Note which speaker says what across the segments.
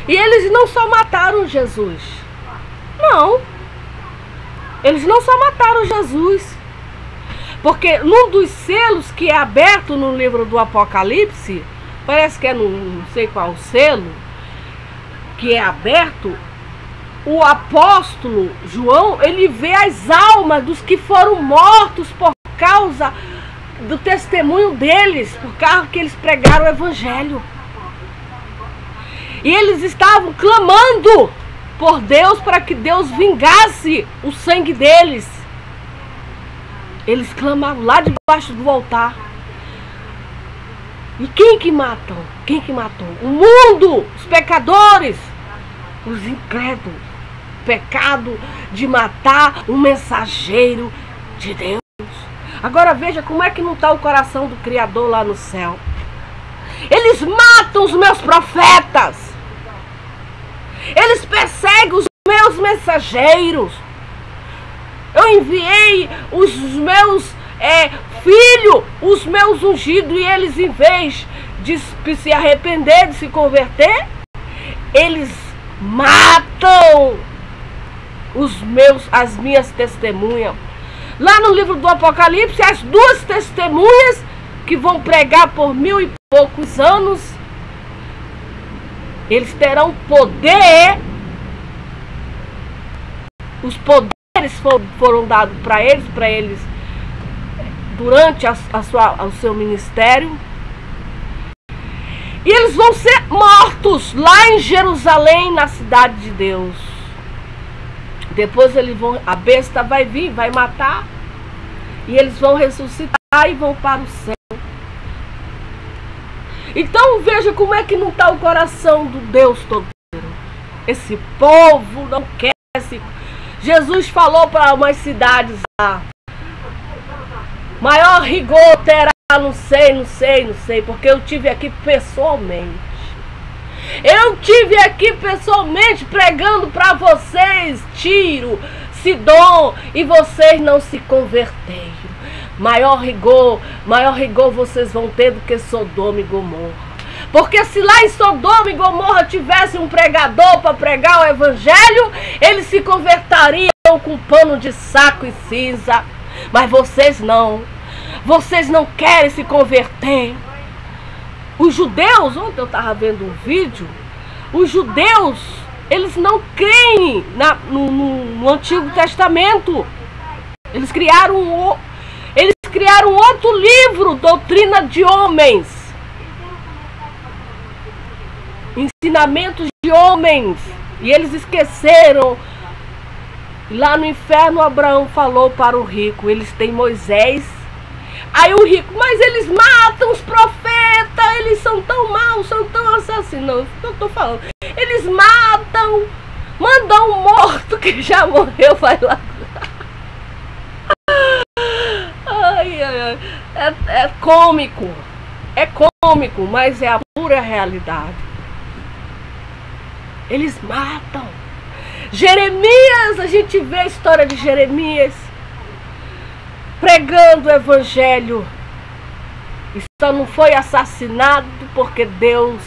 Speaker 1: E eles não só mataram Jesus. Não. Eles não só mataram Jesus. Porque num dos selos que é aberto no livro do Apocalipse, parece que é não sei qual selo, que é aberto, o apóstolo João, ele vê as almas dos que foram mortos por causa do testemunho deles, por causa que eles pregaram o evangelho. E eles estavam clamando por Deus para que Deus vingasse o sangue deles. Eles clamavam lá debaixo do altar. E quem que matam? Quem que matou? O mundo, os pecadores, os incrédulos. O pecado de matar um mensageiro de Deus. Agora veja como é que não está o coração do Criador lá no céu. Eles matam os meus profetas. Eles perseguem os meus mensageiros. Eu enviei os meus filhos, os meus ungidos, e eles, em vez de se arrepender, de se converter, eles matam as minhas testemunhas. Lá no livro do Apocalipse, as duas testemunhas que vão pregar por 1000 e poucos anos, eles terão poder. Os poderes foram dados para eles durante o seu ministério. E eles vão ser mortos lá em Jerusalém, na cidade de Deus. Depois a besta vai vir, vai matar. E eles vão ressuscitar e vão para o céu. Então veja como é que não está o coração do Deus Todo-Poderoso. Esse povo não quer se... Jesus falou para umas cidades lá: maior rigor terá, não sei, porque eu tive aqui pessoalmente. Eu tive aqui pessoalmente pregando para vocês, Tiro, Sidom, e vocês não se converteram. Maior rigor vocês vão ter do que Sodoma e Gomorra. Porque se lá em Sodoma e Gomorra tivesse um pregador para pregar o evangelho, eles se convertariam com pano de saco e cinza. Mas vocês não querem se converter. Os judeus, ontem eu estava vendo um vídeo, os judeus, eles não creem no Antigo Testamento. Eles criaram outro livro, Doutrina de Homens. Ensinamentos de homens. E eles esqueceram. Lá no inferno, Abraão falou para o rico: eles têm Moisés. Aí o rico: mas eles matam os profetas, eles são tão maus, são tão assassinos. Eu estou falando, eles matam, mandam um morto que já morreu, vai lá. É cômico, mas é a pura realidade. Eles matam. Jeremias, a gente vê a história de Jeremias pregando o evangelho. E só não foi assassinado porque Deus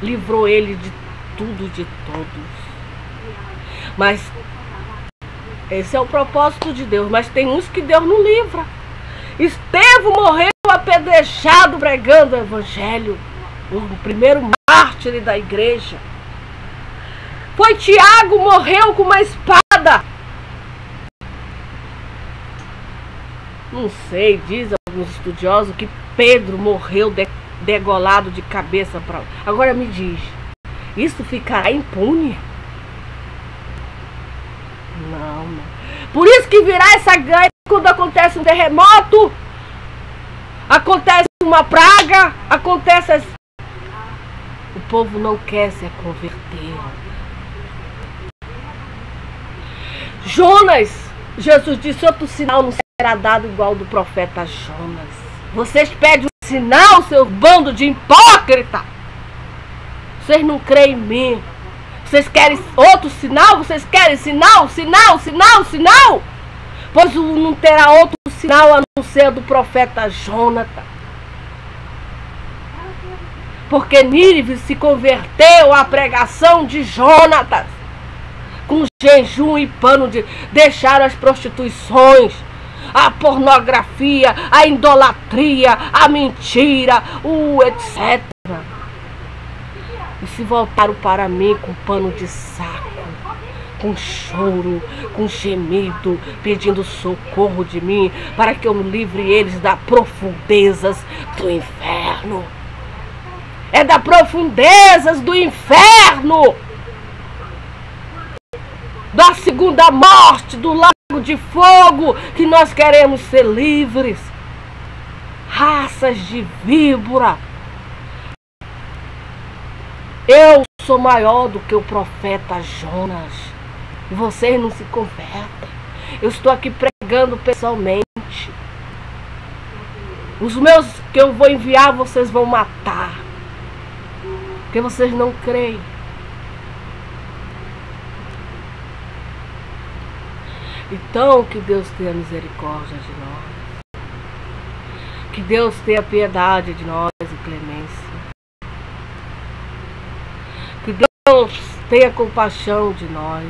Speaker 1: livrou ele de tudo, de todos. Mas esse é o propósito de Deus. Mas tem uns que Deus não livra. Estevão morreu apedrejado pregando o evangelho, o primeiro mártir da igreja. Foi Tiago, morreu com uma espada. Não sei, diz alguns estudiosos que Pedro morreu degolado de cabeça para... Agora me diz, isso ficará impune? Não. Por isso que virá essa guerra quando acontece um terremoto, acontece uma praga, acontece... O povo não quer se converter. Jonas, Jesus disse: outro sinal não será dado igual ao do profeta Jonas. Vocês pedem um sinal, seu bando de hipócrita. Vocês não creem em mim. Vocês querem outro sinal? Vocês querem sinal? Pois não terá outro sinal a não ser do profeta Jonathan. Porque Nínive se converteu à pregação de Jonatas, com jejum e pano de deixar as prostituições, a pornografia, a idolatria, a mentira, o etc. E se voltaram para mim com pano de saco, com choro, com gemido, pedindo socorro de mim, para que eu livre eles das profundezas do inferno. É das profundezas do inferno, da segunda morte, do lago de fogo, que nós queremos ser livres. Raças de víbora. Eu sou maior do que o profeta Jonas. E vocês não se convertem. Eu estou aqui pregando pessoalmente. Os meus que eu vou enviar, vocês vão matar. Porque vocês não creem. Então, que Deus tenha misericórdia de nós. Que Deus tenha piedade de nós e clemência. Que Deus tenha compaixão de nós.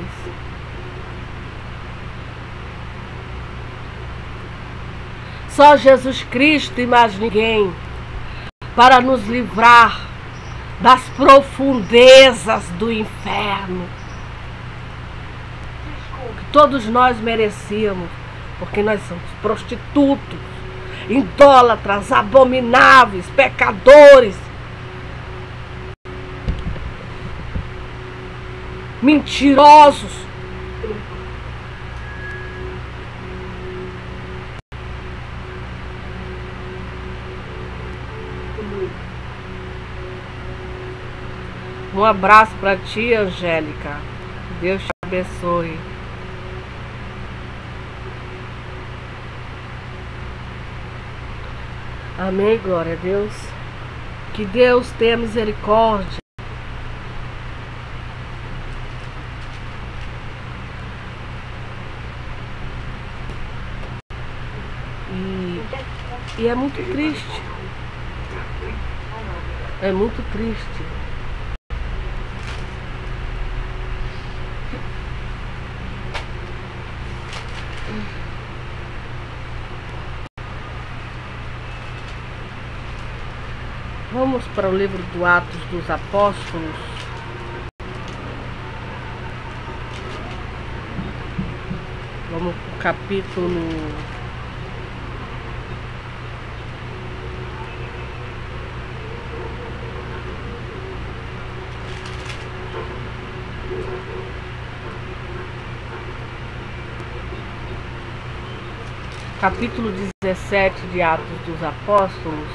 Speaker 1: Só Jesus Cristo e mais ninguém para nos livrar das profundezas do inferno. Que todos nós merecíamos, porque nós somos prostitutos, idólatras, abomináveis, pecadores, mentirosos. Um abraço para ti, Angélica. Deus te abençoe. Amém, glória a Deus. Que Deus tenha misericórdia. E é muito triste. É muito triste. Vamos para o livro do Atos dos Apóstolos. Vamos para o capítulo 17 de Atos dos Apóstolos,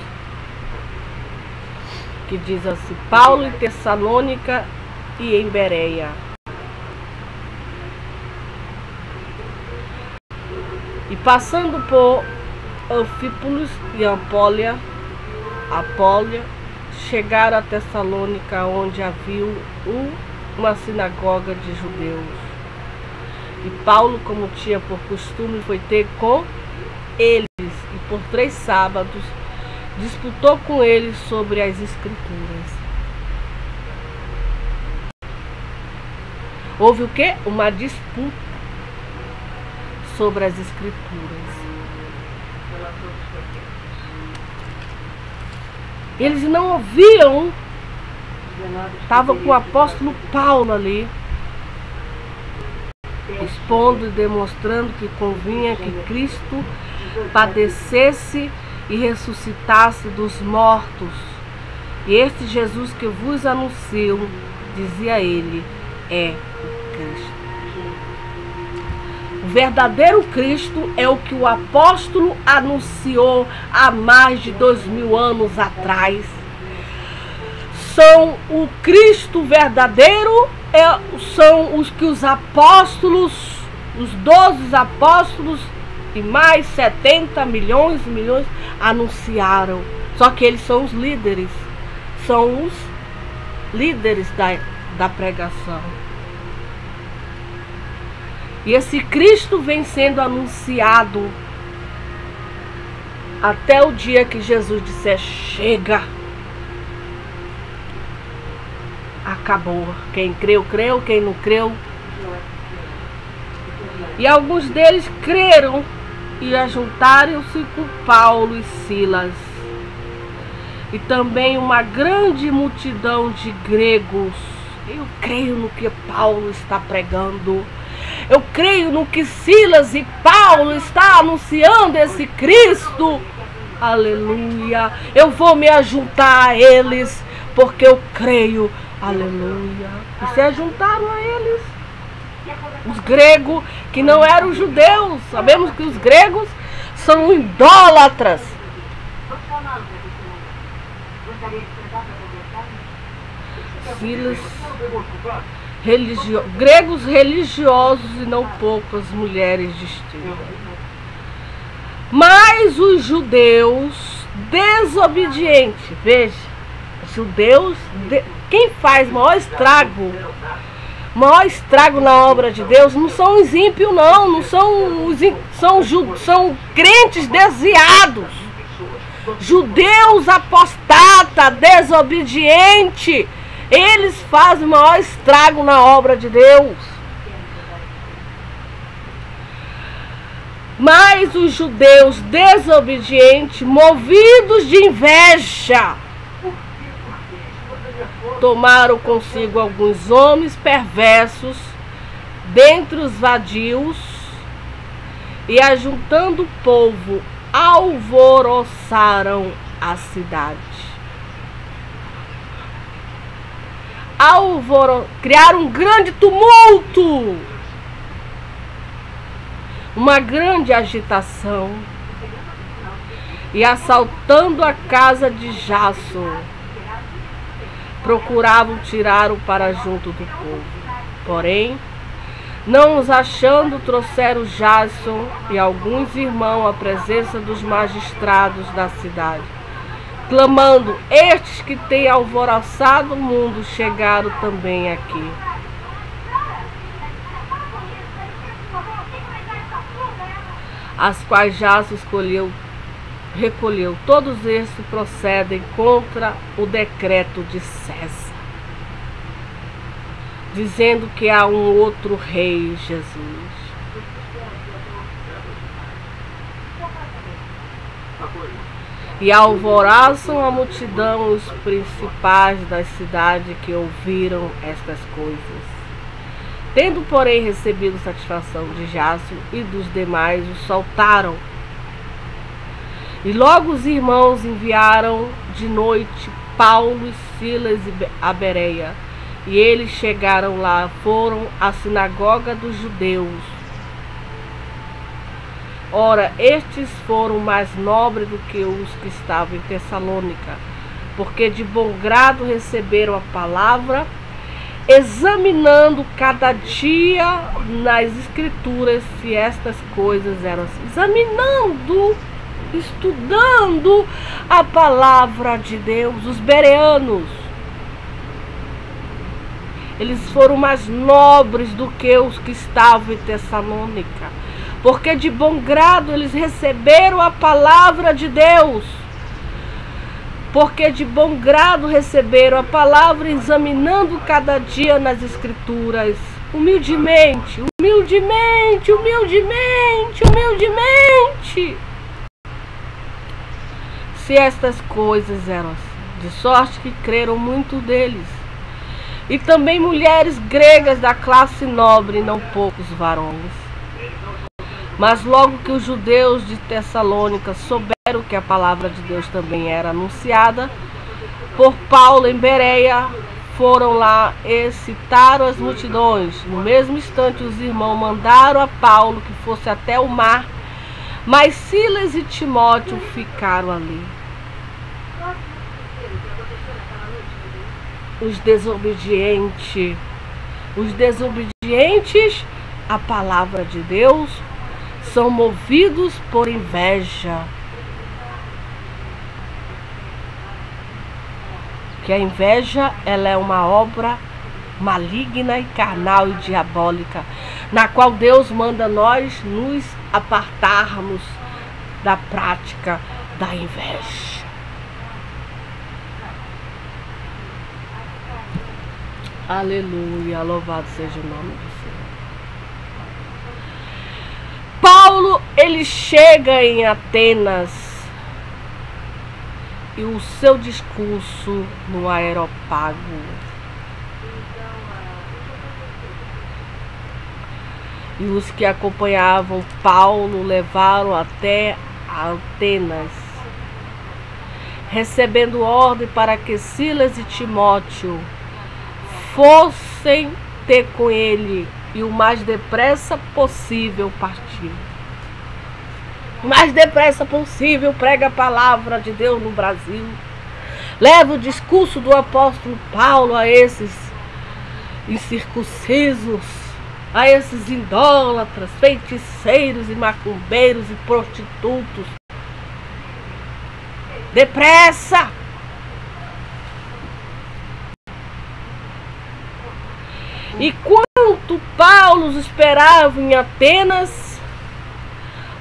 Speaker 1: que diz assim: Paulo em Tessalônica e em Bereia. E passando por Anfípolis e Apólia, chegaram a Tessalônica, onde havia uma sinagoga de judeus. E Paulo, como tinha por costume, foi ter com eles, e por 3 sábados disputou com eles sobre as Escrituras. Houve o quê? Uma disputa sobre as Escrituras. Eles não ouviam. Estava com o apóstolo Paulo ali, expondo e demonstrando que convinha que Cristo padecesse e ressuscitasse dos mortos. E este Jesus que vos anuncio, dizia ele, é o Cristo. O verdadeiro Cristo é o que o apóstolo anunciou há mais de 2000 anos atrás. São o Cristo verdadeiro, são os que os apóstolos, os 12 apóstolos e mais 70 milhões anunciaram. Só que eles são os líderes, da pregação. E esse Cristo vem sendo anunciado até o dia que Jesus disser chega. acabou. Quem creu, creu. Quem não creu. E alguns deles creram e ajuntaram-se com Paulo e Silas. E também uma grande multidão de gregos. Eu creio no que Paulo está pregando. Eu creio no que Silas e Paulo está anunciando, esse Cristo. Aleluia. Eu vou me ajuntar a eles, porque eu creio. Aleluia. E se ajuntaram a eles. Os gregos, que não eram judeus. Sabemos que os gregos são idólatras. Silas, gregos religiosos e não poucas mulheres distintas. Mas os judeus desobedientes, veja, judeus, quem faz maior estrago na obra de Deus não são os ímpios, não são crentes desviados, judeus apostata, desobediente. Eles fazem o maior estrago na obra de Deus. Mas os judeus desobedientes, movidos de inveja, tomaram consigo alguns homens perversos dentre os vadios e, ajuntando o povo, alvoroçaram a cidade. Criaram um grande tumulto, uma grande agitação, e assaltando a casa de Jason, procuravam tirá-lo para junto do povo. Porém, não os achando, trouxeram Jason e alguns irmãos à presença dos magistrados da cidade, clamando: estes que têm alvoroçado o mundo chegaram também aqui. As quais Jason recolheu. Todos estes procedem contra o decreto de César, dizendo que há um outro rei, Jesus. E alvoroçam a multidão os principais das cidades que ouviram estas coisas. Tendo, porém, recebido satisfação de Jason e dos demais, os soltaram. E logo os irmãos enviaram de noite Paulo e Silas a Bereia. E eles chegaram lá, foram à sinagoga dos judeus. Ora, estes foram mais nobres do que os que estavam em Tessalônica, porque de bom grado receberam a palavra, examinando cada dia nas escrituras se estas coisas eram assim. Examinando, estudando a palavra de Deus. Os bereanos, eles foram mais nobres do que os que estavam em Tessalônica, porque de bom grado eles receberam a palavra de Deus. Porque de bom grado receberam a palavra, examinando cada dia nas escrituras, humildemente, humildemente, humildemente, humildemente. Se estas coisas eram assim, de sorte que creram muito deles. E também mulheres gregas da classe nobre, não poucos varões. Mas logo que os judeus de Tessalônica souberam que a palavra de Deus também era anunciada por Paulo em Bereia, foram lá e citaram as multidões. No mesmo instante os irmãos mandaram a Paulo que fosse até o mar, mas Silas e Timóteo ficaram ali. Os desobedientes à palavra de Deus são movidos por inveja. Que a inveja, ela é uma obra maligna e carnal e diabólica, na qual Deus manda nós nos apartarmos da prática da inveja. Aleluia, louvado seja o nome do Senhor. Paulo, ele chega em Atenas e o seu discurso no Areópago e os que acompanhavam Paulo levaram até Atenas, recebendo ordem para que Silas e Timóteo fossem ter com ele e o mais depressa possível partir. O mais depressa possível prega a palavra de Deus no Brasil. Leva o discurso do apóstolo Paulo a esses incircuncisos, a esses idólatras, feiticeiros e macumbeiros e prostitutos. Depressa! E quanto Paulo esperava em Atenas,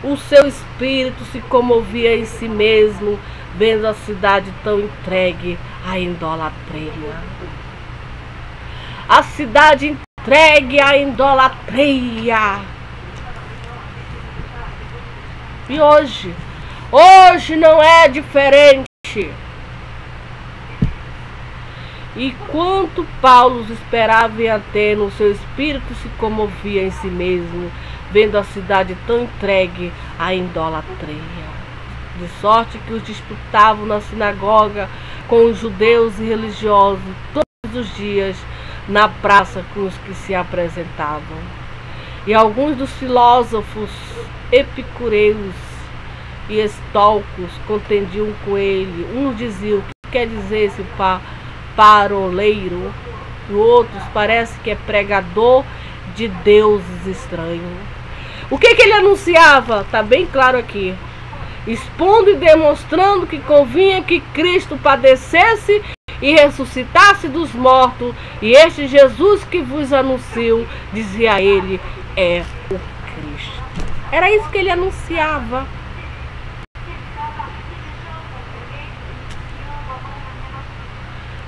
Speaker 1: o seu espírito se comovia em si mesmo, vendo a cidade tão entregue à idolatria. A cidade entregue à idolatria. E hoje não é diferente. E quanto Paulo esperava em Atenas, o seu espírito se comovia em si mesmo, vendo a cidade tão entregue à idolatria. De sorte que os disputavam na sinagoga com os judeus e religiosos todos os dias na praça com os que se apresentavam. E alguns dos filósofos epicureus e estolcos contendiam com ele. Uns diziam: o que quer dizer esse paroleiro? E outros parece que é pregador de deuses estranhos. O que ele anunciava? Está bem claro aqui. Expondo e demonstrando que convinha que Cristo padecesse e ressuscitasse dos mortos, e este Jesus que vos anuncio, dizia ele, é o Cristo. Era isso que ele anunciava.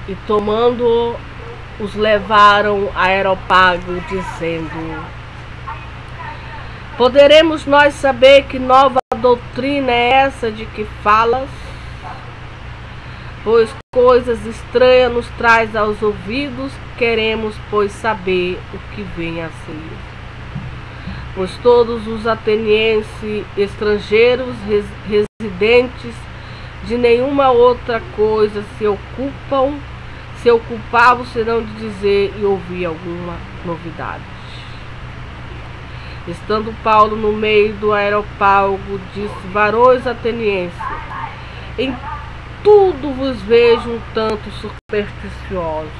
Speaker 1: E tomando, os levaram a Areópago, dizendo: poderemos nós saber que nova doutrina é essa de que falas? Pois coisas estranhas nos traz aos ouvidos, queremos, pois, saber o que vem a ser. Pois todos os atenienses, estrangeiros, residentes, de nenhuma outra coisa se ocupavam senão de dizer e ouvir alguma novidade. Estando Paulo no meio do Areópago, disse: varões atenienses, em tudo vos vejo um tanto supersticiosos.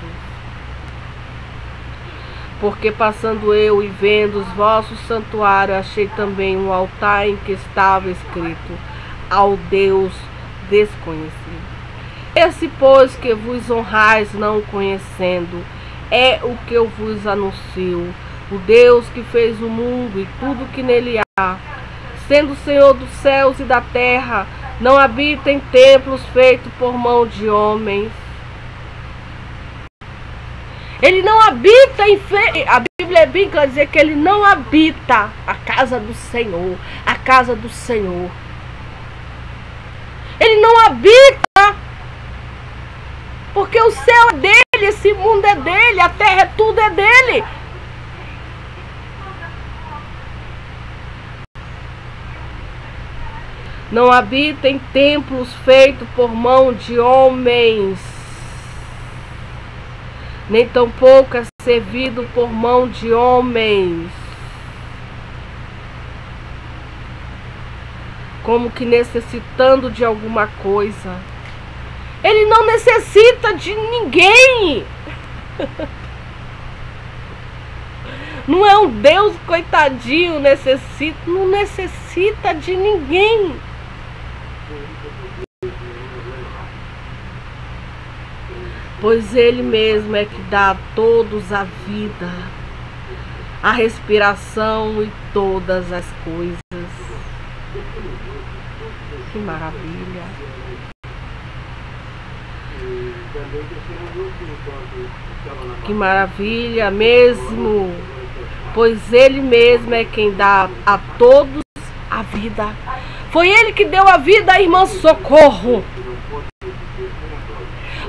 Speaker 1: Porque passando eu e vendo os vossos santuários, achei também um altar em que estava escrito: ao Deus desconhecido. Esse, pois, que vos honrais não conhecendo, é o que eu vos anuncio: o Deus que fez o mundo e tudo que nele há, sendo Senhor dos céus e da terra, não habita em templos feitos por mão de homens. Ele não habita a Bíblia é bem clara dizer que ele não habita a casa do Senhor, a casa do Senhor. Ele não habita, porque o céu é dele, esse mundo é dele, a terra é tudo é dele. Não habita em templos feitos por mão de homens, nem tampouco é servido por mão de homens, como que necessitando de alguma coisa. Ele não necessita de ninguém. Não é um Deus coitadinho, não necessita de ninguém. Pois ele mesmo é que dá a todos a vida, a respiração e todas as coisas. Que maravilha! Que maravilha mesmo, pois Ele mesmo é quem dá a todos a vida. Foi Ele que deu a vida à irmã Socorro.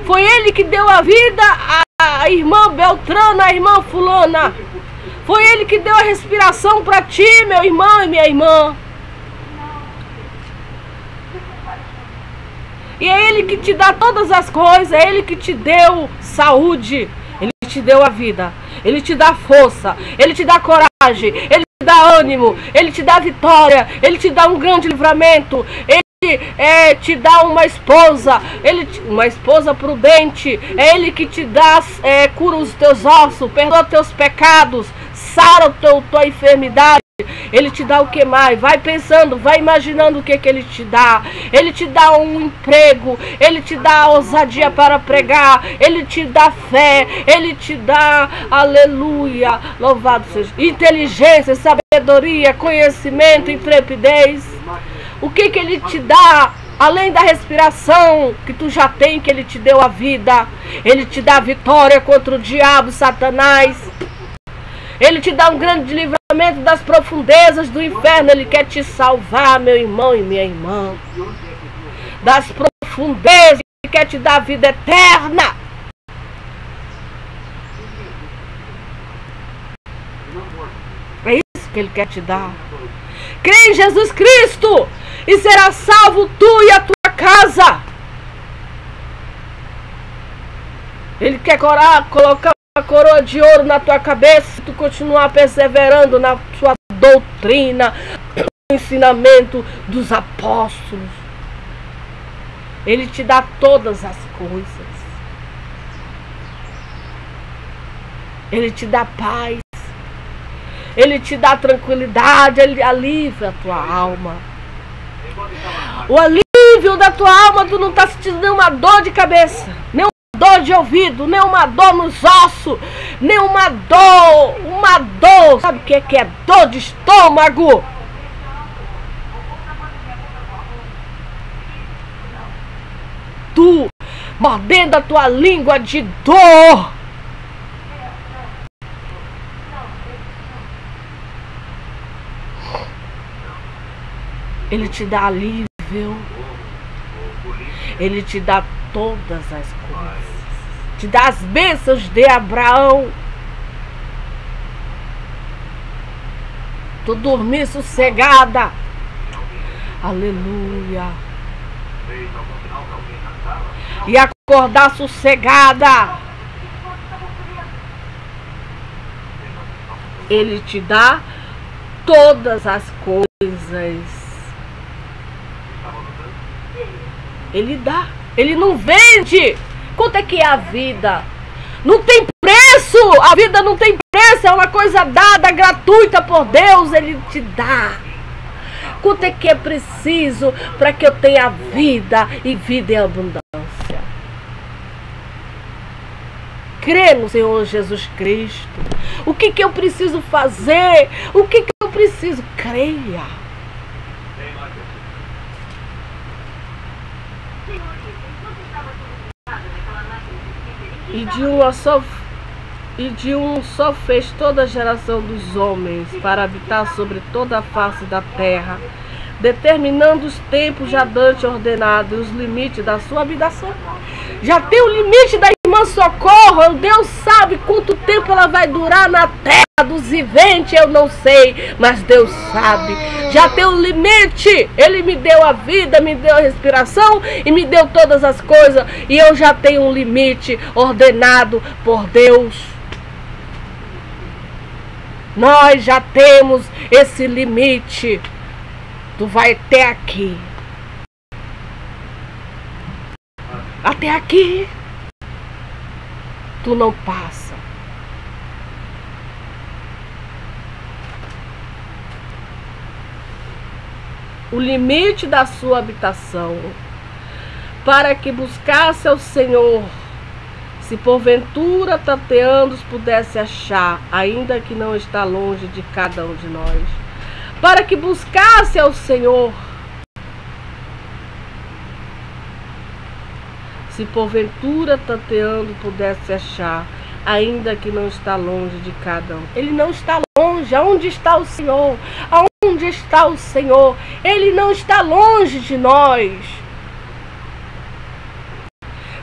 Speaker 1: Foi Ele que deu a vida à irmã Beltrana, à irmã Fulana. Foi Ele que deu a respiração para ti, meu irmão e minha irmã. E é Ele que te dá todas as coisas. É Ele que te deu saúde. Ele te deu a vida. Ele te dá força. Ele te dá coragem. Ele te dá ânimo. Ele te dá vitória. Ele te dá um grande livramento. Ele te dá uma esposa. Uma esposa prudente. É Ele que te dá, cura os teus ossos. Perdoa teus pecados. Sara tua enfermidade. Ele te dá o que mais? Vai pensando, vai imaginando o que Ele te dá. Ele te dá um emprego. Ele te dá ousadia para pregar. Ele te dá fé. Ele te dá, aleluia, louvado seja, inteligência, sabedoria, conhecimento, intrepidez. O que Ele te dá? Além da respiração que tu já tem, que Ele te deu a vida. Ele te dá vitória contra o diabo, Satanás. Ele te dá um grande livramento das profundezas do inferno. Ele quer te salvar, meu irmão e minha irmã. Das profundezas, Ele quer te dar vida eterna. É isso que Ele quer te dar. Crê em Jesus Cristo e será salvo tu e a tua casa. Ele quer colocar a coroa de ouro na tua cabeça, se tu continuar perseverando na sua doutrina, no ensinamento dos apóstolos. Ele te dá todas as coisas. Ele te dá paz. Ele te dá tranquilidade. Ele alivia a tua alma. O alívio da tua alma, tu não está sentindo nenhuma dor de cabeça, nenhuma dor de ouvido, nem uma dor nos ossos, nem uma dor, sabe o que é dor de estômago? Tu mordendo a tua língua de dor. Ele te dá alívio. Ele te dá todas as coisas. Te dá as bênçãos de Abraão. Tu dormir sossegada. Aleluia. E acordar sossegada. Ele te dá todas as coisas. Ele dá. Ele não vende. Quanto é que é a vida? Não tem preço. A vida não tem preço. É uma coisa dada, gratuita por Deus. Ele te dá. Quanto é que é preciso para que eu tenha vida e vida em abundância? Crê no Senhor Jesus Cristo. O que eu preciso fazer? O que eu preciso? Creia. E de um só fez toda a geração dos homens para habitar sobre toda a face da terra, determinando os tempos já dante ordenados e os limites da sua habitação. Já tem o limite da irmã Socorro. Deus sabe quanto tempo ela vai durar na terra dos viventes, eu não sei, mas Deus sabe. Já tem o limite. Ele me deu a vida, me deu a respiração e me deu todas as coisas. E eu já tenho um limite ordenado por Deus. Nós já temos esse limite. Tu vai até aqui. Até aqui. Tu não passa. O limite da sua habitação, para que buscasse ao Senhor, se porventura tateando pudesse achar, ainda que não está longe de cada um de nós, para que buscasse ao Senhor, se porventura tateando pudesse achar, ainda que não está longe de cada um. Ele não está longe. Aonde está o Senhor? Aonde está o Senhor? Ele não está longe de nós.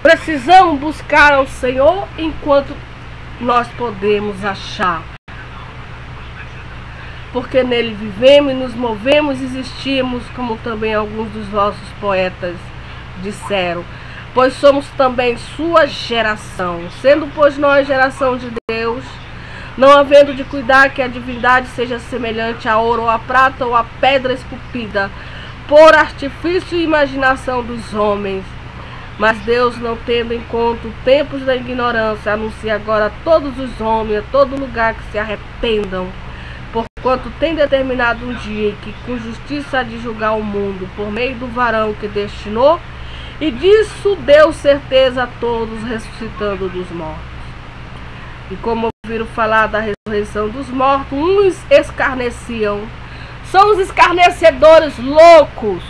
Speaker 1: Precisamos buscar ao Senhor enquanto nós podemos achar. Porque nele vivemos e nos movemos e existimos, como também alguns dos vossos poetas disseram. Pois somos também sua geração, sendo pois nós geração de Deus, não havendo de cuidar que a divindade seja semelhante a ouro ou a prata ou a pedra esculpida, por artifício e imaginação dos homens. Mas Deus, não tendo em conta os tempos da ignorância, anuncia agora a todos os homens, a todo lugar, que se arrependam, porquanto tem determinado um dia em que com justiça há de julgar o mundo, por meio do varão que destinou, e disso deu certeza a todos, ressuscitando dos mortos. E como ouviram falar da ressurreição dos mortos, uns escarneciam. São os escarnecedores loucos.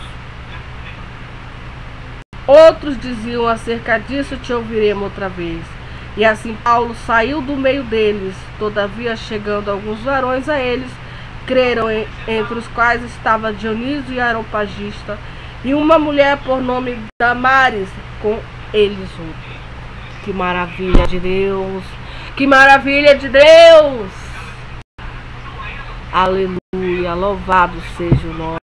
Speaker 1: Outros diziam: acerca disso te ouviremos outra vez. E assim Paulo saiu do meio deles. Todavia, chegando alguns varões a eles, creram, entre os quais estava Dionísio e Areopagita, e uma mulher por nome Damaris, com eles outros. Que maravilha de Deus! Que maravilha de Deus! Aleluia! Louvado seja o nome